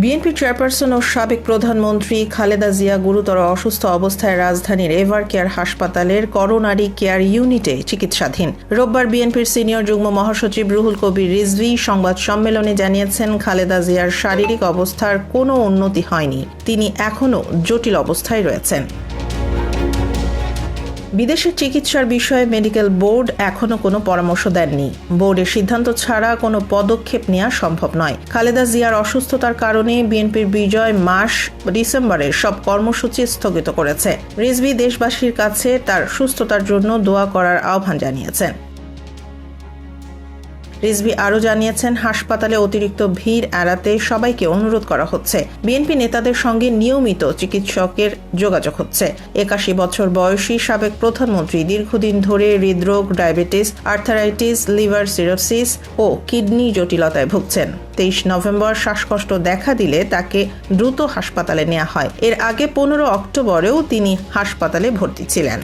BNP chairperson ও সাবেক প্রধানমন্ত্রী খালেদা জিয়া গুরুতর অসুস্থ অবস্থায় রাজধানীর এভার কেয়ার হাসপাতালের করোনারি কেয়ার ইউনিটে চিকিৎসাধীন। রোববার বিএনপির সিনিয়র যুগ্ম মহাসচিব রুহুল কবির রিজভী সংবাদ সম্মেলনে জানিয়েছেন, খালেদা জিয়ার শারীরিক অবস্থার কোনো উন্নতি হয়নি, তিনি এখনও জটিল অবস্থায় রয়েছেন। বিদেশের চিকিৎসার বিষয়ে মেডিকেল বোর্ড এখনও কোনো পরামর্শ দেননি। বোর্ডের সিদ্ধান্ত ছাড়া কোনো পদক্ষেপ নেওয়া সম্ভব নয়। খালেদা জিয়ার অসুস্থতার কারণে বিএনপির বিজয় মাস ডিসেম্বরের সব কর্মসূচি স্থগিত করেছে। রিজভী দেশবাসীর কাছে তার সুস্থতার জন্য দোয়া করার আহ্বান জানিয়েছেন। রিজভী আরও জানিয়েছেন, হাসপাতালে অতিরিক্ত ভিড় এড়াতে সবাইকে অনুরোধ করা হচ্ছে। বিএনপি নেতাদের সঙ্গে নিয়মিত চিকিৎসকের যোগাযোগ হচ্ছে। 81 বছর বয়সী সাবেক প্রধানমন্ত্রী দীর্ঘদিন ধরে হৃদরোগ, ডায়াবেটিস, আর্থারাইটিস, লিভার সিরোসিস ও কিডনি জটিলতায় ভুগছেন। 23 নভেম্বর শ্বাসকষ্ট দেখা দিলে তাকে দ্রুত হাসপাতালে নেওয়া হয়। এর আগে 15 অক্টোবরেও তিনি হাসপাতালে ভর্তি ছিলেন।